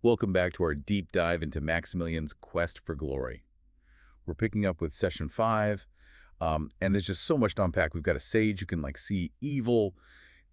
Welcome back to our deep dive into Maximilian's quest for glory. We're picking up with session 5, and there's just so much to unpack. We've got a sage who can see evil,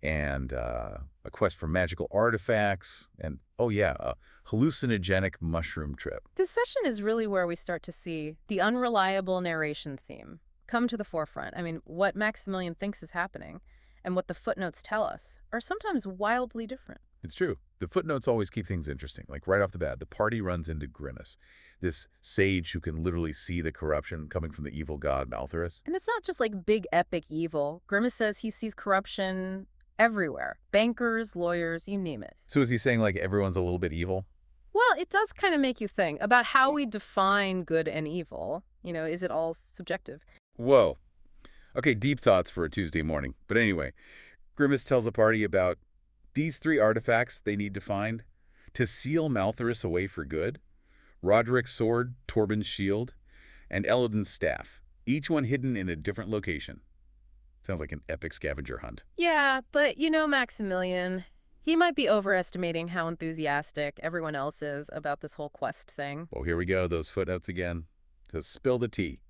and a quest for magical artifacts, and oh yeah, a hallucinogenic mushroom trip. This session is really where we start to see the unreliable narration theme come to the forefront. I mean, what Maximilian thinks is happening and what the footnotes tell us are sometimes wildly different. It's true. The footnotes always keep things interesting. Like right off the bat, the party runs into Grimace, this sage who can literally see the corruption coming from the evil god Malthorus. And it's not just like big epic evil. Grimace says he sees corruption everywhere. Bankers, lawyers, you name it. So is he saying everyone's a little bit evil? Well, it does kind of make you think about how we define good and evil. Is it all subjective? Whoa. Okay, deep thoughts for a Tuesday morning. But anyway, Grimace tells the party about these 3 artifacts they need to find to seal Malthorus away for good: Roderick's sword, Torben's shield, and Elodin's staff, each one hidden in a different location. Sounds like an epic scavenger hunt. Yeah, but Maximilian, he might be overestimating how enthusiastic everyone else is about this whole quest thing. Well, here we go, those footnotes again. To spill the tea.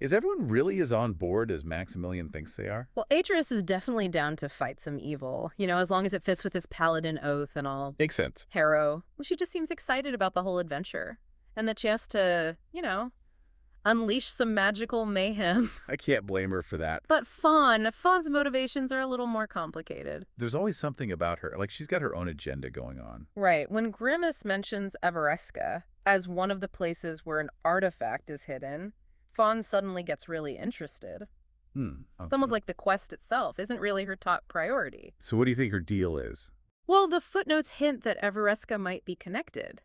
Is everyone really as on board as Maximilian thinks they are? Well, Atreus is definitely down to fight some evil, as long as it fits with his paladin oath and all. Makes sense. Harrow, well, she just seems excited about the whole adventure. And that she has to, unleash some magical mayhem. I can't blame her for that. But Fawn's motivations are a little more complicated. There's always something about her. She's got her own agenda going on. Right. When Grimace mentions Everesca as one of the places where an artifact is hidden, Fawn suddenly gets really interested. It's almost like the quest itself isn't really her top priority. So what do you think her deal is? Well, the footnotes hint that Everesca might be connected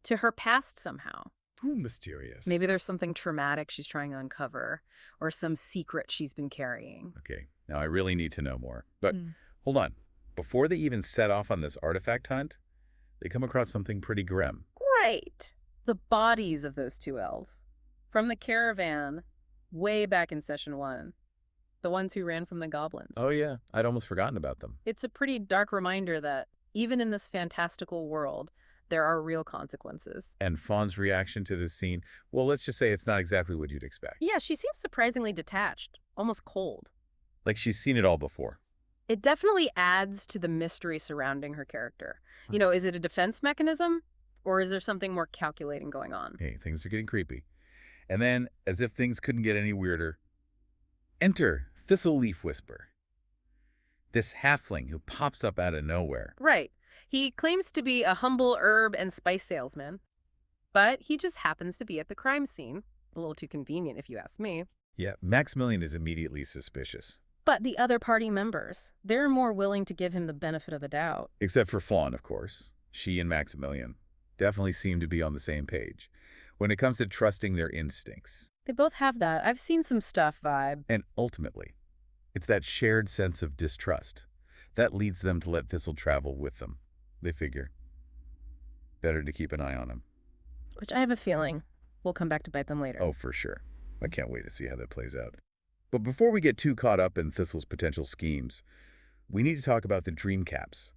to her past somehow. Ooh, mysterious. Maybe there's something traumatic she's trying to uncover, or some secret she's been carrying. Okay, now I really need to know more. But hold on. Before they even set off on this artifact hunt, they come across something pretty grim. Right. The bodies of those 2 elves. From the caravan, way back in session 1. The ones who ran from the goblins. Oh yeah, I'd almost forgotten about them. It's a pretty dark reminder that even in this fantastical world, there are real consequences. And Fawn's reaction to this scene, well, let's just say it's not exactly what you'd expect. Yeah, she seems surprisingly detached, almost cold. Like she's seen it all before. It definitely adds to the mystery surrounding her character. Is it a defense mechanism, or is there something more calculating going on? Hey, things are getting creepy. And then, as if things couldn't get any weirder, enter Thistleleaf Whisper. This halfling who pops up out of nowhere. Right. He claims to be a humble herb and spice salesman, but he just happens to be at the crime scene. A little too convenient, if you ask me. Yeah, Maximilian is immediately suspicious. But the other party members, they're more willing to give him the benefit of the doubt. Except for Fawn, of course. She and Maximilian definitely seem to be on the same page when it comes to trusting their instincts. They both have that. I've seen some stuff vibe. And ultimately, it's that shared sense of distrust that leads them to let Thistle travel with them. They figure, better to keep an eye on him. Which I have a feeling will come back to bite them later. Oh, for sure. I can't wait to see how that plays out. But before we get too caught up in Thistle's potential schemes, we need to talk about the dream caps.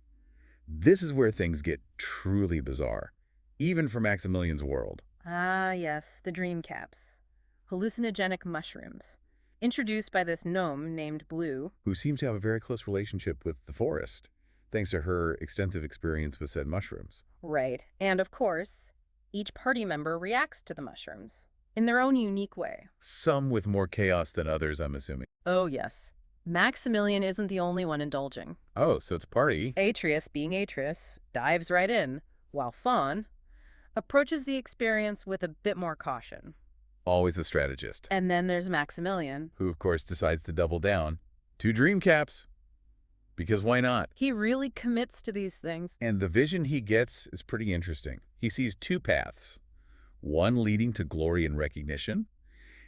This is where things get truly bizarre, even for Maximilian's world. Ah, yes, the dream caps. Hallucinogenic mushrooms. Introduced by this gnome named Blue. Who seems to have a very close relationship with the forest, thanks to her extensive experience with said mushrooms. Right. And of course, each party member reacts to the mushrooms in their own unique way. Some with more chaos than others, I'm assuming. Oh, yes. Maximilian isn't the only one indulging. Oh, so it's a party. Atreus, being Atreus, dives right in, while Fawn approaches the experience with a bit more caution. Always the strategist. And then there's Maximilian. Who, of course, decides to double down. 2 dream caps. Because why not? He really commits to these things. And the vision he gets is pretty interesting. He sees 2 paths. One leading to glory and recognition,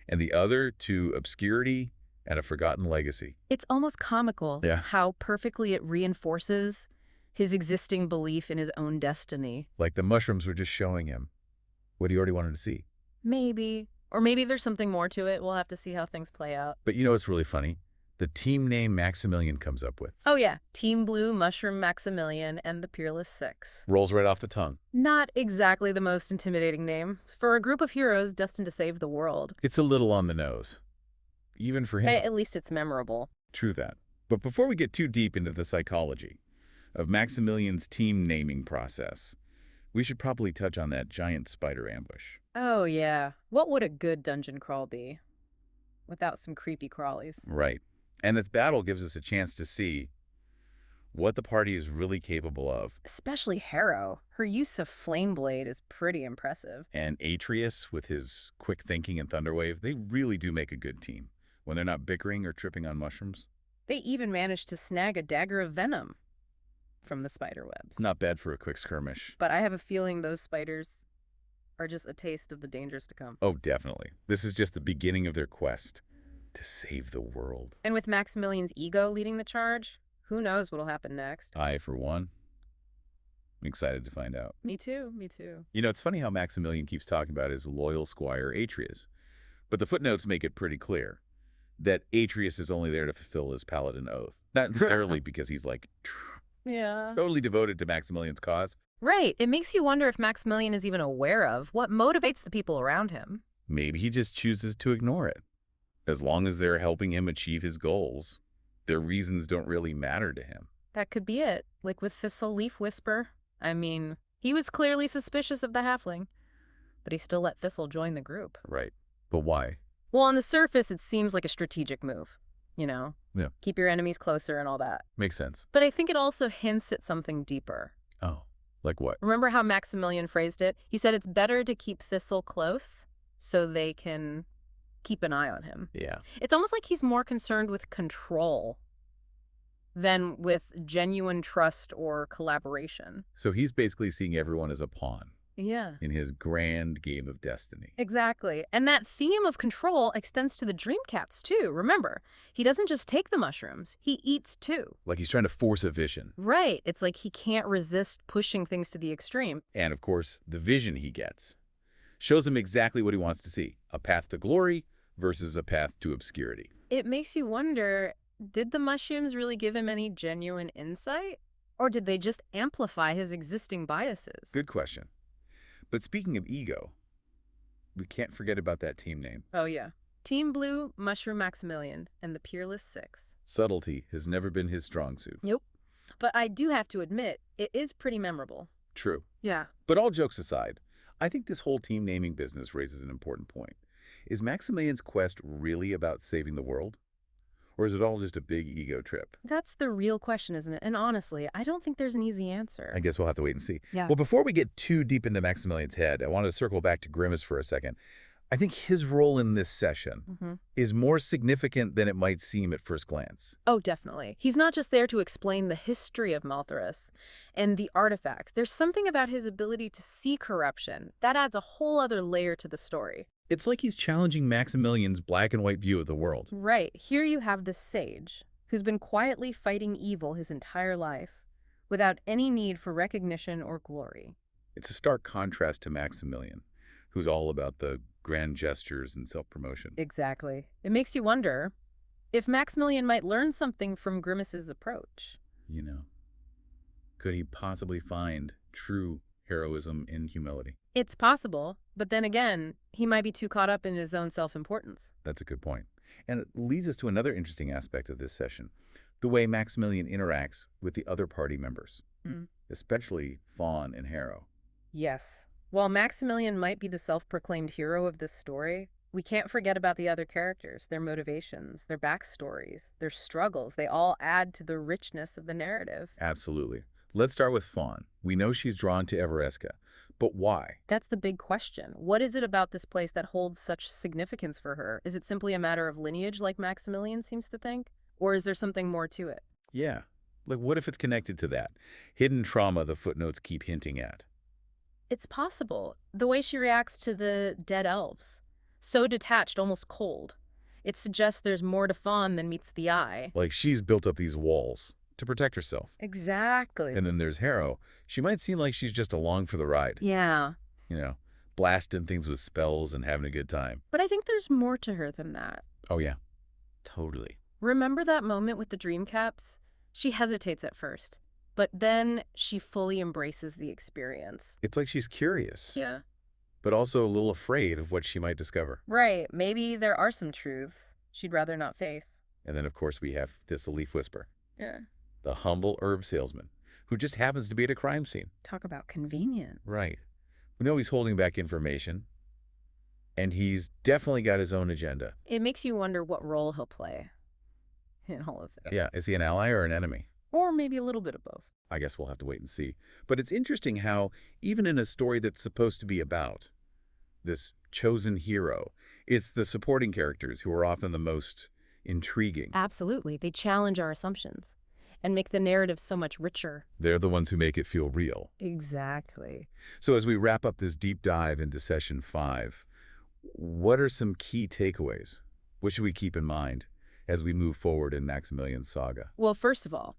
and the other to obscurity and a forgotten legacy. It's almost comical how perfectly it reinforces his existing belief in his own destiny. Like the mushrooms were just showing him what he already wanted to see. Maybe. Or maybe there's something more to it. We'll have to see how things play out. But you know what's really funny? The team name Maximilian comes up with. Oh yeah, Team Blue, Mushroom Maximilian, and the Peerless Six. Rolls right off the tongue. Not exactly the most intimidating name for a group of heroes destined to save the world. It's a little on the nose. Even for him. At least it's memorable. True that. But before we get too deep into the psychology of Maximilian's team naming process, we should probably touch on that giant spider ambush. Oh yeah, what would a good dungeon crawl be without some creepy crawlies? Right. And this battle gives us a chance to see what the party is really capable of. Especially Harrow. Her use of Flame Blade is pretty impressive. And Atreus, with his quick thinking and Thunderwave, they really do make a good team when they're not bickering or tripping on mushrooms. They even managed to snag a dagger of venom from the spider webs. Not bad for a quick skirmish. But I have a feeling those spiders are just a taste of the dangers to come. Oh, definitely. This is just the beginning of their quest to save the world. And with Maximilian's ego leading the charge, who knows what'll happen next? I, for one, am excited to find out. Me too, me too. You know, it's funny how Maximilian keeps talking about his loyal squire Atreus, but the footnotes make it pretty clear that Atreus is only there to fulfill his paladin oath. Not necessarily because he's like Yeah. totally devoted to Maximilian's cause. Right. It makes you wonder if Maximilian is even aware of what motivates the people around him. Maybe he just chooses to ignore it. As long as they're helping him achieve his goals, their reasons don't really matter to him. That could be it. Like with Thistle Leaf Whisper. I mean, he was clearly suspicious of the halfling, but he still let Thistle join the group. Right. But why? Well, on the surface, it seems like a strategic move. You know? Yeah. Keep your enemies closer and all that. Makes sense. But I think it also hints at something deeper. Oh, like what? Remember how Maximilian phrased it? He said it's better to keep Thistle close so they can keep an eye on him. Yeah. It's almost like he's more concerned with control than with genuine trust or collaboration. So he's basically seeing everyone as a pawn Yeah. in his grand game of destiny. Exactly. And that theme of control extends to the Dreamcats, too. Remember, he doesn't just take the mushrooms, he eats too. Like he's trying to force a vision. Right. It's like he can't resist pushing things to the extreme. And of course, the vision he gets shows him exactly what he wants to see. A path to glory versus a path to obscurity. It makes you wonder, did the mushrooms really give him any genuine insight? Or did they just amplify his existing biases? Good question. But speaking of ego, we can't forget about that team name. Oh, yeah. Team Blue, Mushroom Maximilian, and the Peerless Six. Subtlety has never been his strong suit. Nope. But I do have to admit, it is pretty memorable. True. Yeah. But all jokes aside, I think this whole team naming business raises an important point. Is Maximilian's quest really about saving the world? Or is it all just a big ego trip? That's the real question, isn't it? And honestly, I don't think there's an easy answer. I guess we'll have to wait and see. Yeah. Well, before we get too deep into Maximilian's head, I wanted to circle back to Grimace for a second. I think his role in this session is more significant than it might seem at first glance. Oh, definitely. He's not just there to explain the history of Maltharis and the artifacts. There's something about his ability to see corruption that adds a whole other layer to the story. It's like he's challenging Maximilian's black and white view of the world. Right. Here you have this sage who's been quietly fighting evil his entire life without any need for recognition or glory. It's a stark contrast to Maximilian, who's all about the grand gestures and self-promotion. Exactly. It makes you wonder if Maximilian might learn something from Grimace's approach. You know, could he possibly find true heroism in humility? It's possible, but then again, he might be too caught up in his own self-importance. That's a good point. And it leads us to another interesting aspect of this session, the way Maximilian interacts with the other party members, especially Fawn and Harrow. Yes. While Maximilian might be the self-proclaimed hero of this story, we can't forget about the other characters, their motivations, their backstories, their struggles. They all add to the richness of the narrative. Absolutely. Let's start with Fawn. We know she's drawn to Everesca, but why? That's the big question. What is it about this place that holds such significance for her? Is it simply a matter of lineage like Maximilian seems to think? Or is there something more to it? Yeah. Like, what if it's connected to that hidden trauma the footnotes keep hinting at? It's possible. The way she reacts to the dead elves. So detached, almost cold. It suggests there's more to Fawn than meets the eye. Like, she's built up these walls to protect herself. Exactly. And then there's Harrow. She might seem like she's just along for the ride. Yeah. You know, blasting things with spells and having a good time. But I think there's more to her than that. Oh, yeah. Totally. Remember that moment with the dream caps? She hesitates at first, but then she fully embraces the experience. It's like she's curious, Yeah. but also a little afraid of what she might discover. Right, maybe there are some truths she'd rather not face. And then, of course, we have this leaf whisper, Yeah. the humble herb salesman, who just happens to be at a crime scene. Talk about convenient. Right. We know he's holding back information, and he's definitely got his own agenda. It makes you wonder what role he'll play in all of it. Yeah, is he an ally or an enemy? Or maybe a little bit of both. I guess we'll have to wait and see. But it's interesting how, even in a story that's supposed to be about this chosen hero, it's the supporting characters who are often the most intriguing. Absolutely. They challenge our assumptions and make the narrative so much richer. They're the ones who make it feel real. Exactly. So as we wrap up this deep dive into Session 5, what are some key takeaways? What should we keep in mind as we move forward in Maximilian's saga? Well, first of all,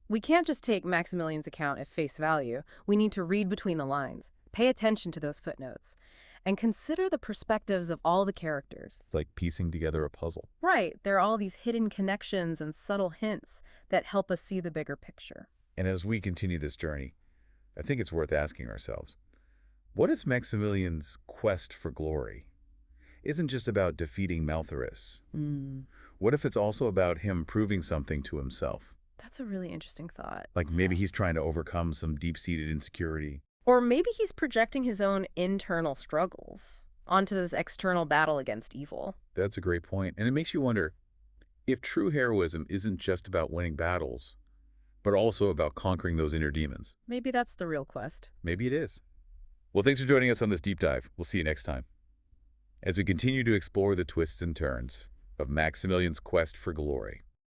we can't just take Maximilian's account at face value. We need to read between the lines, pay attention to those footnotes, and consider the perspectives of all the characters. Like piecing together a puzzle. Right, there are all these hidden connections and subtle hints that help us see the bigger picture. And as we continue this journey, I think it's worth asking ourselves, what if Maximilian's quest for glory isn't just about defeating Maltharis? What if it's also about him proving something to himself? That's a really interesting thought. Like maybe he's trying to overcome some deep-seated insecurity. Or maybe he's projecting his own internal struggles onto this external battle against evil. That's a great point. And it makes you wonder if true heroism isn't just about winning battles, but also about conquering those inner demons. Maybe that's the real quest. Maybe it is. Well, thanks for joining us on this deep dive. We'll see you next time as we continue to explore the twists and turns of Maximilian's quest for glory.